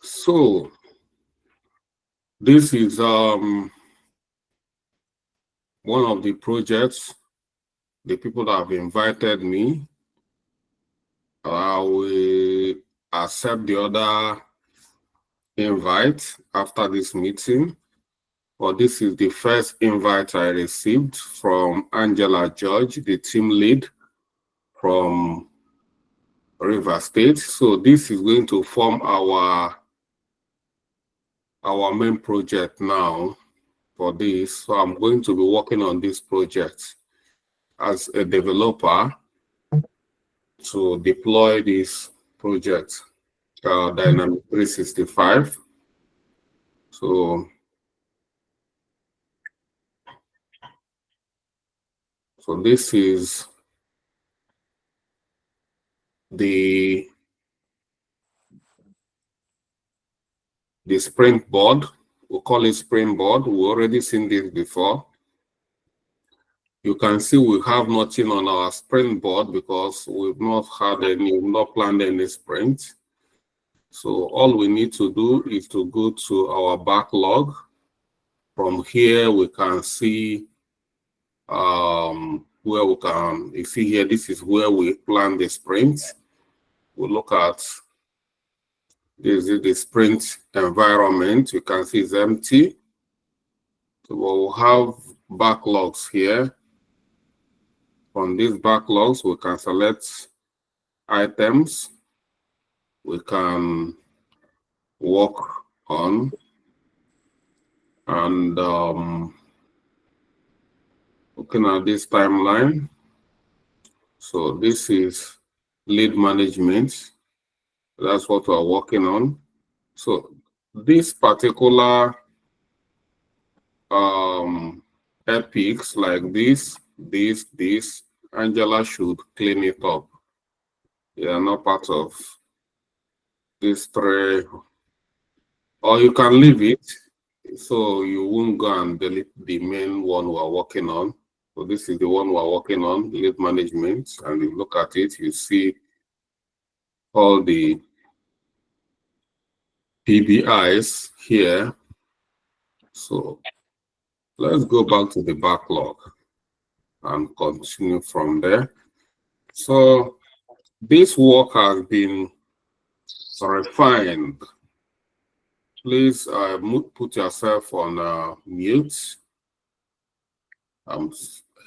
So this is one of the projects. The people that have invited me, I will accept the other invite after this meeting. But this is the first invite I received from Angela George, the team lead from River State. So this is going to form our main project now for this. So I'm going to be working on this project as a developer to deploy this project, Dynamic 365. So this is the springboard. We call it springboard. We already seen this before. You can see we have nothing on our springboard because we've not planned any sprint. So all we need to do is to go to our backlog. From here, we can see where we can, you see here, this is where we plan the sprint. We look at, this is the sprint environment. You can see it's empty. So we'll have backlogs here. From these backlogs, we can select items we can work on, and looking at this timeline. So this is lead management. That's what we're working on. So this particular epics like this, Angela should clean it up. They are not part of these three, or you can leave it so you won't go and delete the main one we're working on. So this is the one we're working on, lead management, and you look at it, you see all the PBIs here. So let's go back to the backlog and continue from there. So this work has been refined. Please put yourself on mute. I'm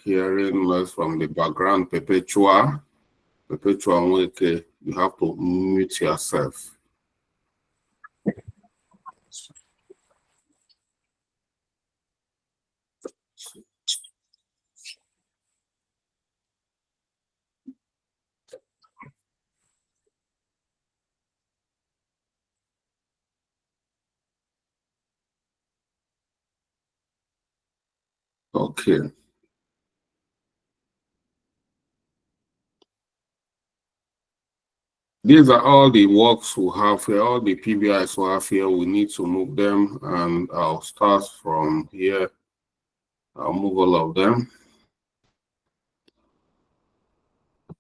hearing noise from the background. Perpetua Nweke, you have to mute yourself. Okay. These are all the works we have here, all the PBIs we have here. We need to move them, and I'll start from here. I'll move all of them.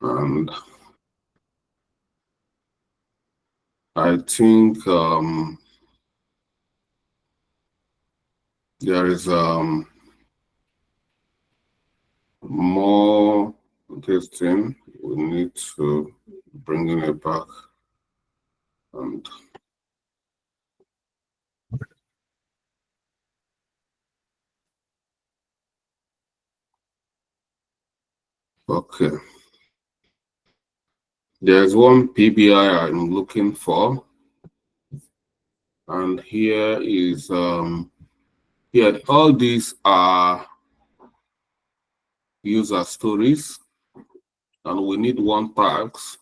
And I think there is more this thing. We need to bring it back. And okay. There's one PBI I'm looking for. And here is here, all these are user stories, and we need one task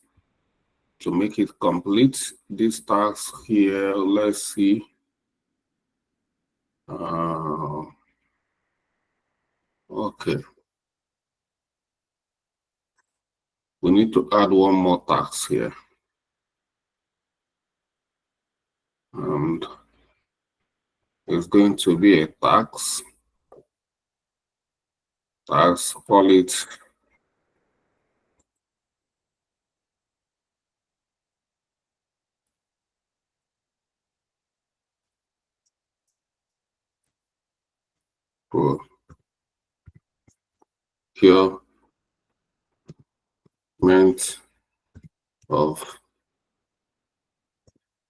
to make it complete. This task here, let's see. Okay. We need to add one more task here. And it's going to be a task. Call it procurement of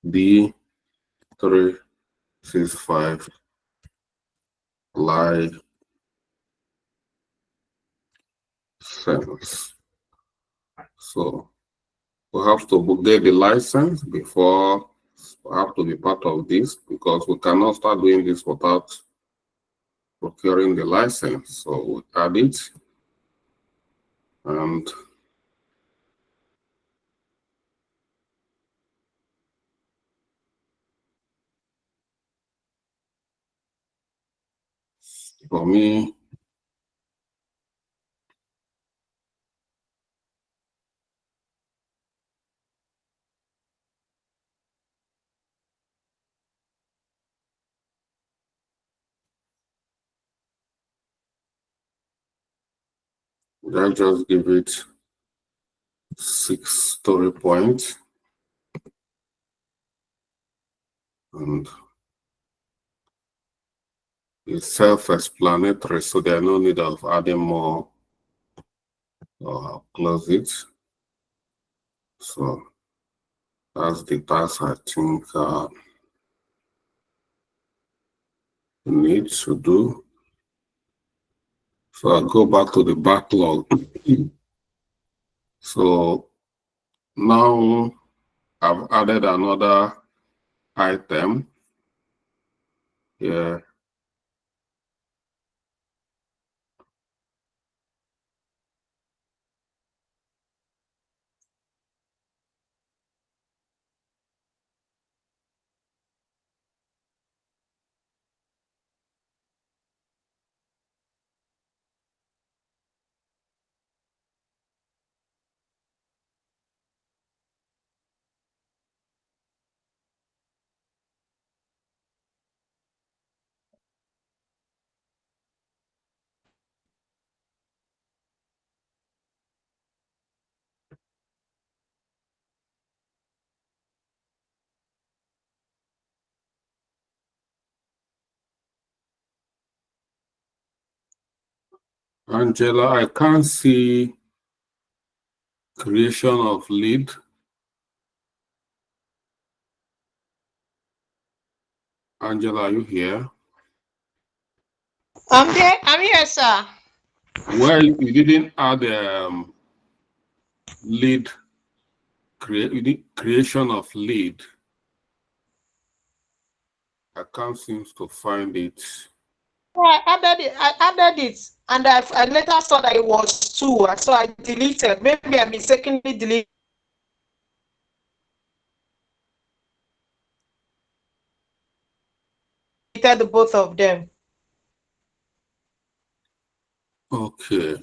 D365 license. So we have to get the license before we have to be part of this, because we cannot start doing this without procuring the license. So we add it, and for me, I just give it 6 story points, and it's self-explanatory, so there's no need of adding more or close it. So that's the task I think need to do. So I'll go back to the backlog. So now I've added another item here. Angela, I can't see creation of lead. Angela, are you here? I'm there. I'm here, sir. Well, you didn't add lead, creation of lead. I can't seem to find it. I added it, and I later saw that it was two, so I deleted. Maybe I mistakenly deleted the both of them. Okay.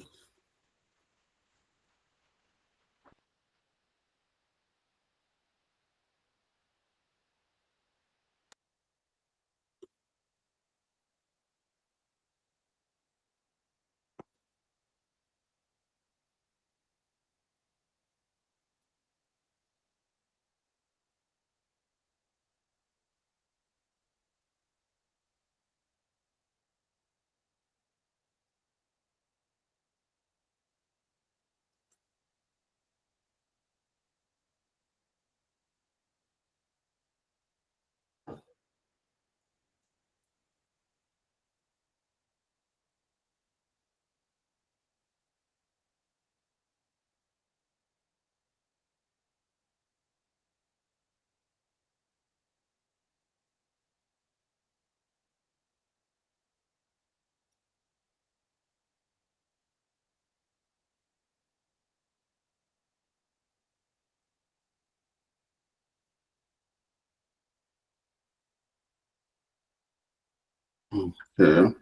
Okay.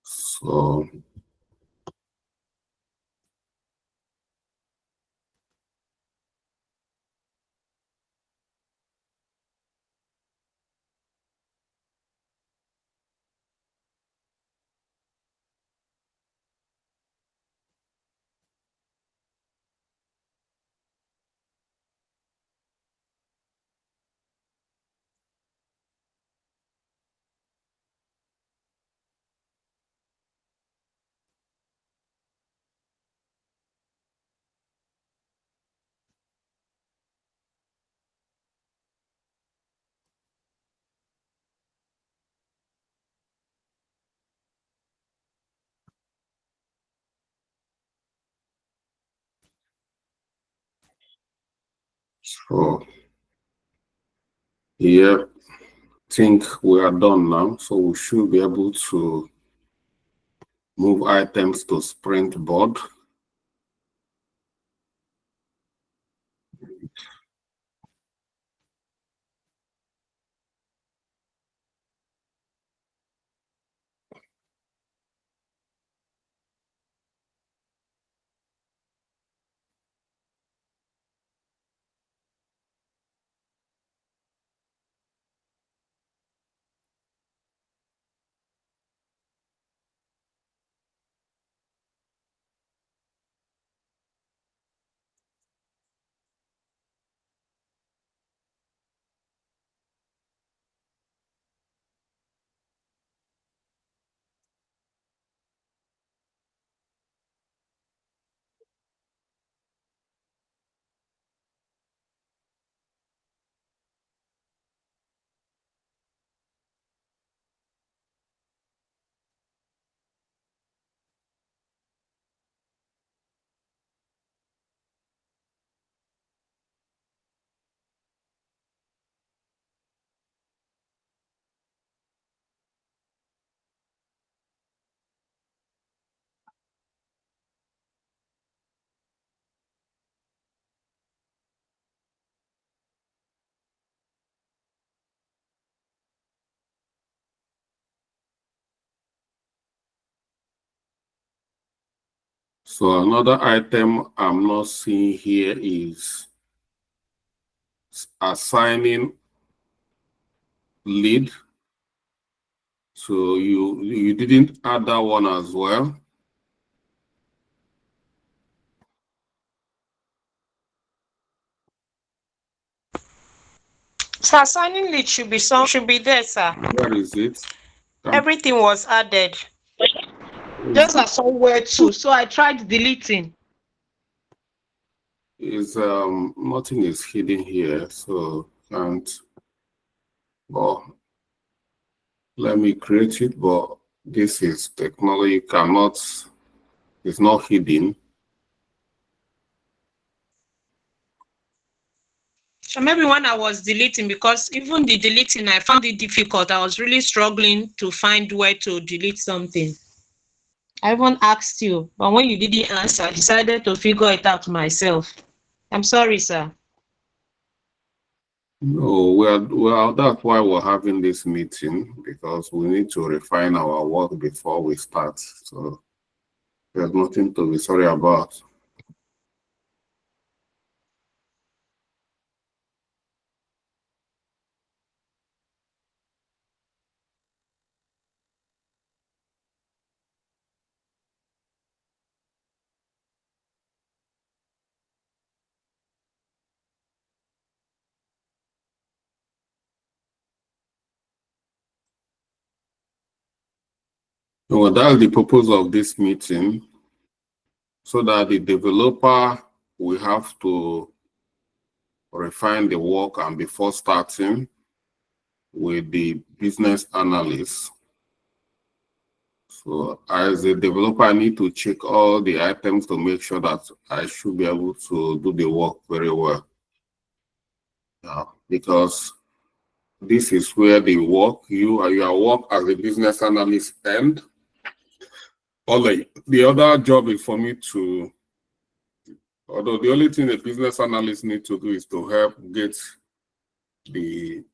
So So yeah, think we are done now. So we should be able to move items to sprint board. So another item I'm not seeing here is assigning lead. So you didn't add that one as well. Sir, signing lead should be there, sir. Where is it? Everything was added. Just as somewhere too. So I tried deleting. Is nothing is hidden here, so can't. Well, let me create it, but this is technology cannot. It's not hidden. So maybe when I was deleting, because even the deleting, I found it difficult. I was really struggling to find where to delete something. I even asked you, but when you didn't answer, I decided to figure it out myself. I'm sorry, sir. No, well, that's why we're having this meeting, because we need to refine our work before we start. So there's nothing to be sorry about. Well, that's the purpose of this meeting, so that the developer will have to refine the work, and before starting with the business analyst. So as a developer, I need to check all the items to make sure that I should be able to do the work very well. Because this is where the work, your work as a business analyst end. The other job is for me to, although the only thing a business analyst needs to do is to help get the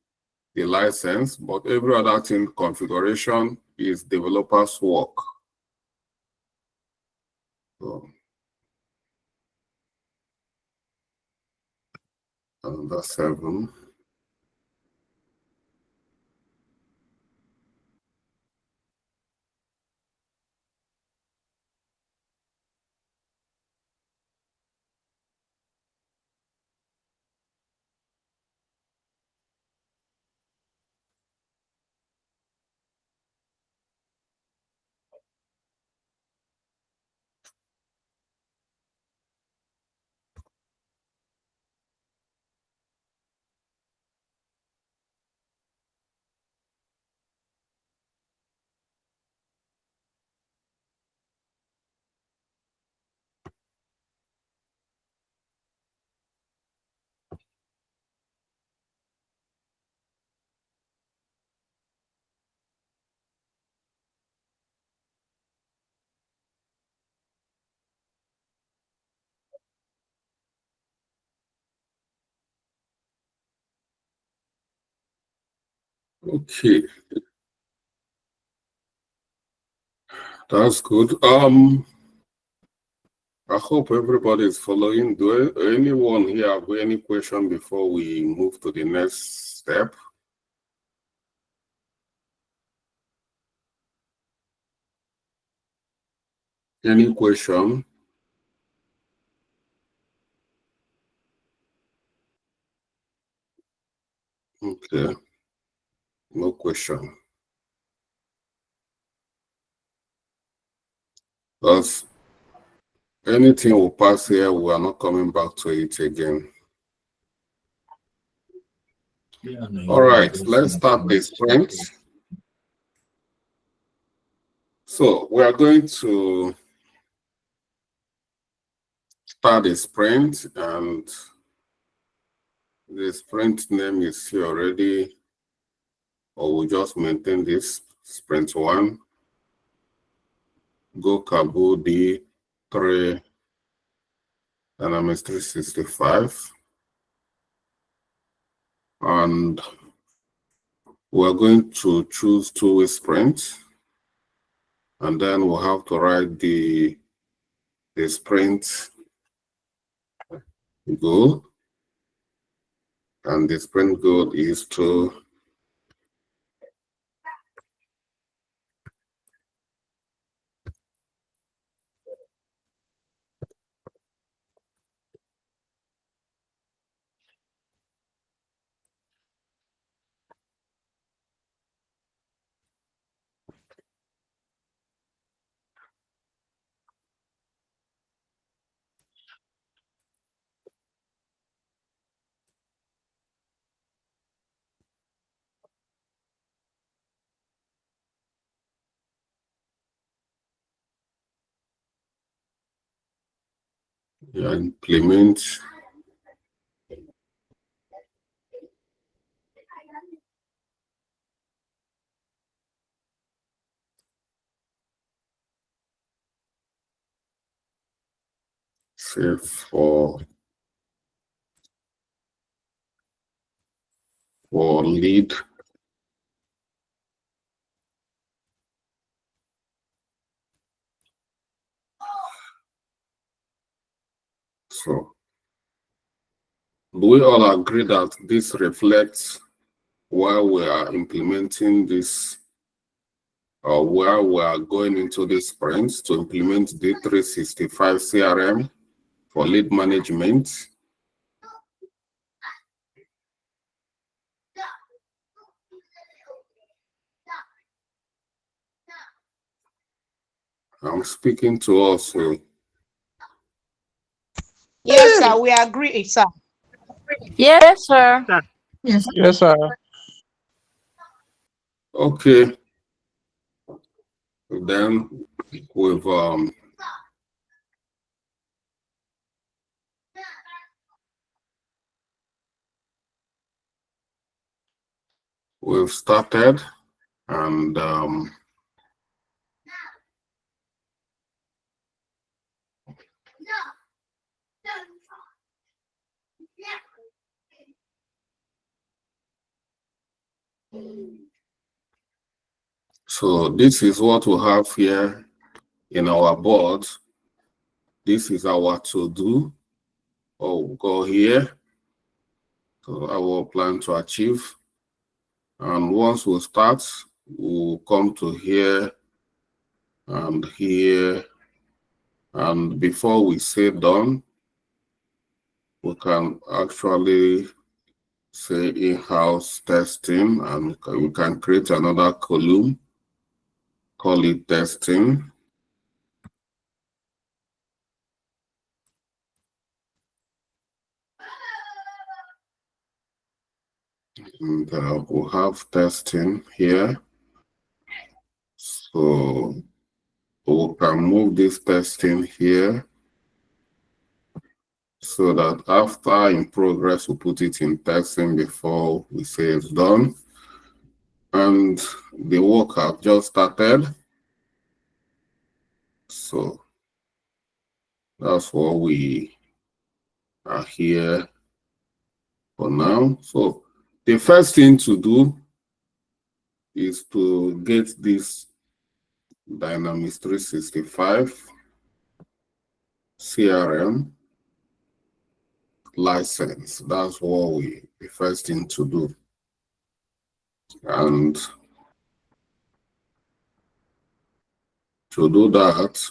license, but every other thing, configuration, is developer's work. So, another 7. Okay, that's good. I hope everybody is following. Do anyone here have any question before we move to the next step? Any question? Okay, no question. Because anything will pass here, we are not coming back to it again. All right, let's start the sprint. So we are going to start the sprint, and the sprint name is here already, or we'll just maintain this sprint 1. GoCaboo D3 Dynamics 365. And we're going to choose two-way sprint. And then we'll have to write the sprint goal. And the sprint goal is to implement save for lead. So do we all agree that this reflects while we are implementing this, or while we are going into this sprint to implement D365 CRM for lead management? I'm speaking to us. Yes, sir. We agree, sir. Yes, sir. Yes, yes, sir. Okay, then we've started, and so this is what we have here in our board. This is our to-do. We'll go here. So I will plan to achieve. And once we start, we'll come to here and here. And before we say done, we can actually say in-house testing, and we can create another column, call it testing. And we'll have testing here. So we can move this testing here, so that after in progress, we put it in testing before we say it's done. And the work has just started. So that's what we are here for now. So the first thing to do is to get this Dynamics 365 CRM license. That's what the first thing to do. And to do that,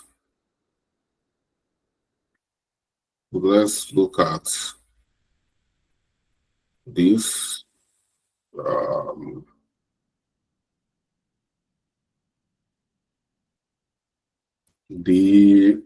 let's look at this. The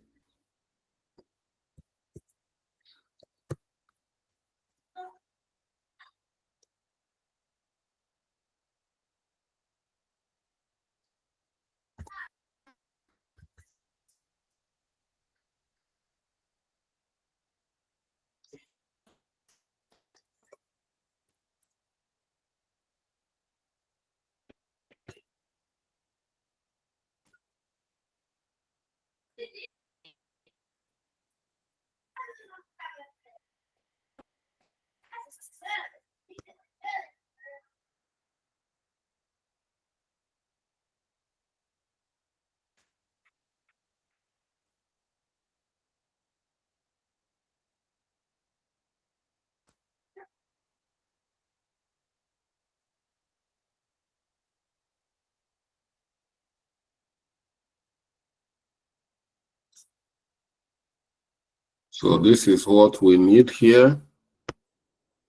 So this is what we need here.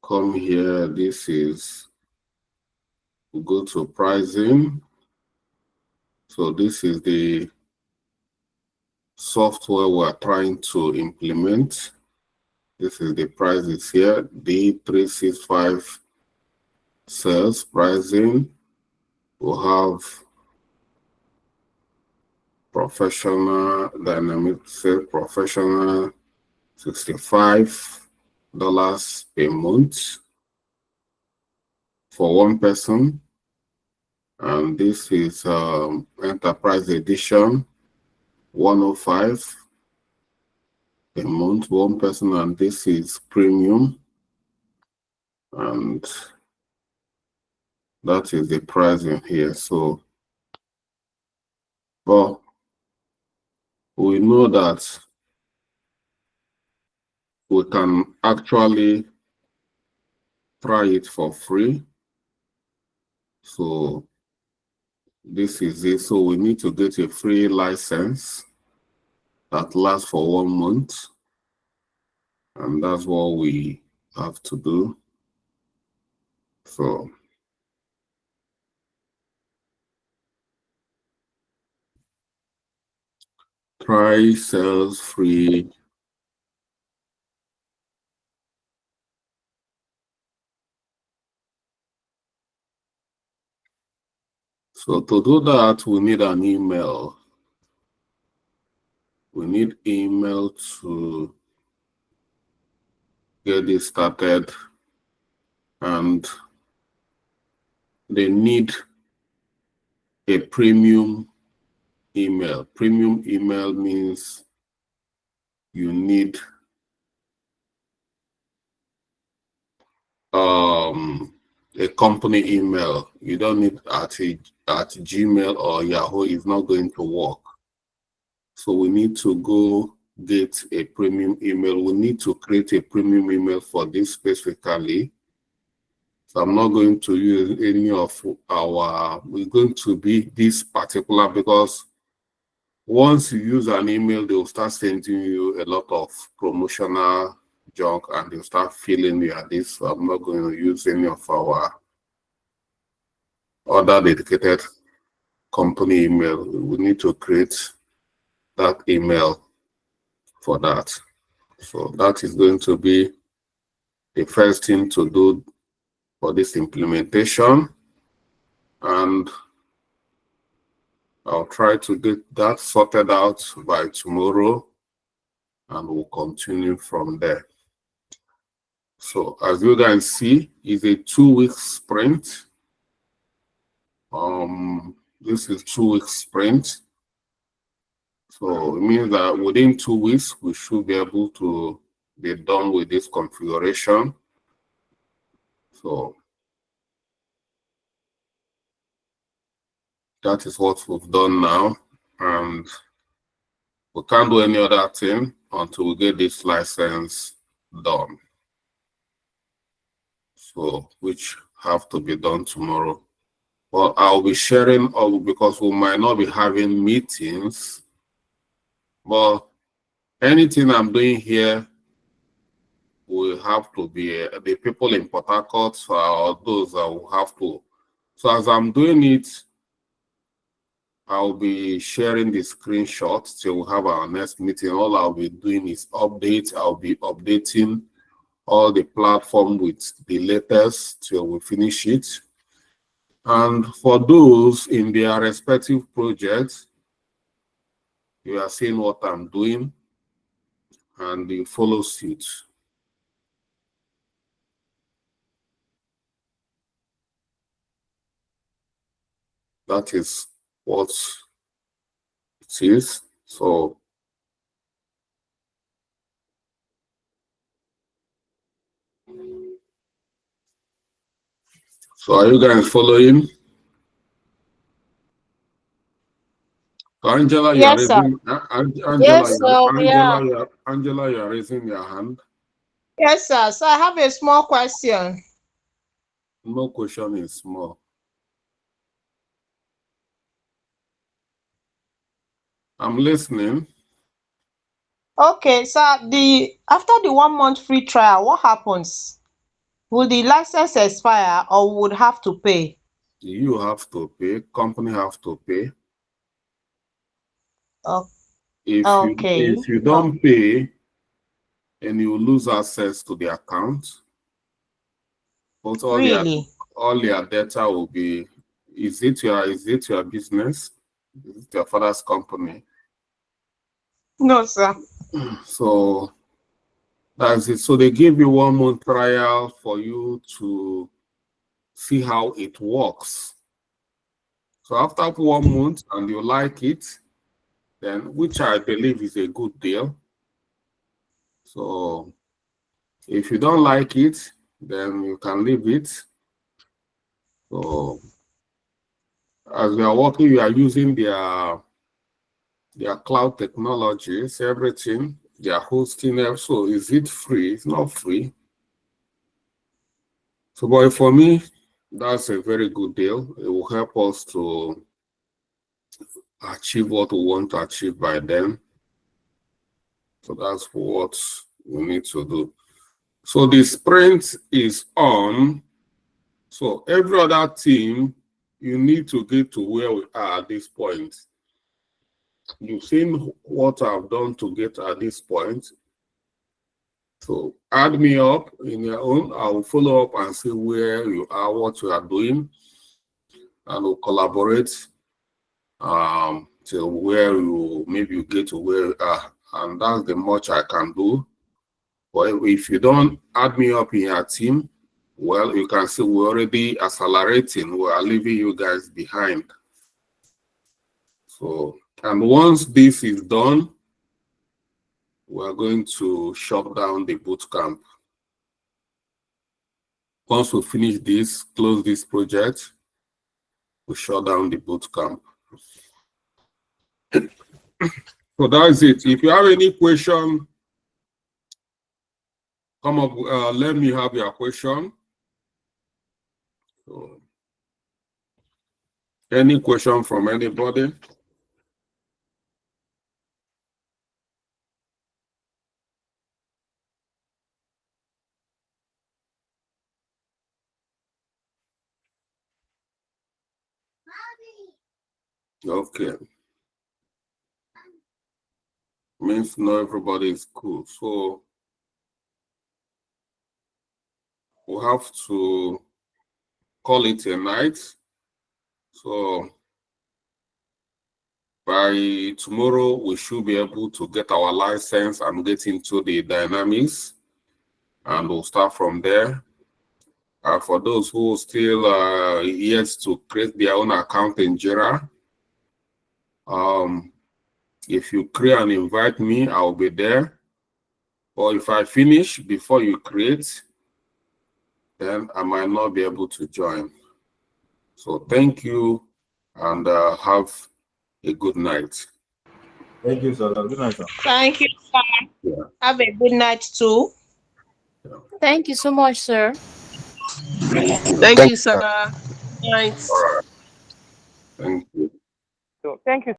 Come here, this is, go to pricing. So this is the software we're trying to implement. This is the prices here, D365 sales pricing. We'll have professional dynamic sales professional $65 a month for one person. And this is enterprise edition 105 a month, one person, and this is premium. And that is the pricing here. So, well, we know that we can actually try it for free. So this is it. So we need to get a free license that lasts for 1 month. And that's what we have to do. So try sales free. So to do that, we need an email. We need email to get this started, and they need a premium email. Premium email means you need a company email. You don't need at Gmail or Yahoo. It's not going to work. So we need to go get a premium email. We need to create a premium email for this specifically. So I'm not going to use any of we're going to be this particular, because once you use an email, they'll start sending you a lot of promotional junk and they'll start feeling you at this. So I'm not going to use any of our other dedicated company email. We need to create that email for that. So that is going to be the first thing to do for this implementation. And I'll try to get that sorted out by tomorrow, and we'll continue from there. So as you guys see, it's a 2-week sprint. This is 2-week sprint. So it means that within 2 weeks, we should be able to be done with this configuration. So that is what we've done now, and we can't do any other thing until we get this license done. So, which have to be done tomorrow. Well, I'll be sharing all because we might not be having meetings, but anything I'm doing here will have to be the people in Port Harcourt or those that will have to. So as I'm doing it, I'll be sharing the screenshot till we have our next meeting. All I'll be doing is update. I'll be updating all the platform with the latest till we finish it. And for those in their respective projects, you are seeing what I'm doing and you follow suit. That is what it is. So are you guys following? Angela, you are Yes, sir. raising. Yes, sir, we are. Angela, you are raising your hand. Yes, sir. So I have a small question. No question is small. I'm listening. Okay, so after the 1 month free trial, what happens? Will the license expire or would have to pay? You have to pay. Company have to pay. Oh, If okay. you don't pay, and you lose access to the account, but Really? all your data will be. Is it your business? Is it your father's company? No, sir. So that's it. So they give you 1 month trial for you to see how it works. So after 1 month and you like it, then which I believe is a good deal. So if you don't like it, then you can leave it. So as we are working, you are using their cloud technologies, everything, they are hosting them. So is it free? It's not free. So but for me, that's a very good deal. It will help us to achieve what we want to achieve by then. So that's what we need to do. So the sprint is on. So every other team, you need to get to where we are at this point. You've seen what I've done to get at this point. So add me up in your own. I will follow up and see where you are, what you are doing, and we'll collaborate till where maybe you get to where you are. And that's the much I can do. But if you don't add me up in your team, well, you can see we're already accelerating. We are leaving you guys behind. So, and once this is done, we're going to shut down the boot camp. Once we finish this, close this project, we shut down the boot camp. So that's it. If you have any question, come up, let me have your question. So, any question from anybody? Okay. Means not everybody is cool. So we have to call it a night. So by tomorrow, we should be able to get our license and get into the dynamics, and we'll start from there. For those who still yet to create their own account in Jira, if you create and invite me, I'll be there. Or if I finish before you create, then I might not be able to join. So thank you and have a good night. Thank you, sir. Good night, sir. Thank you, sir. Yeah. Have a good night too. Thank you so much, sir. Thank you, sir. Night. All right. Thank you. Thank you.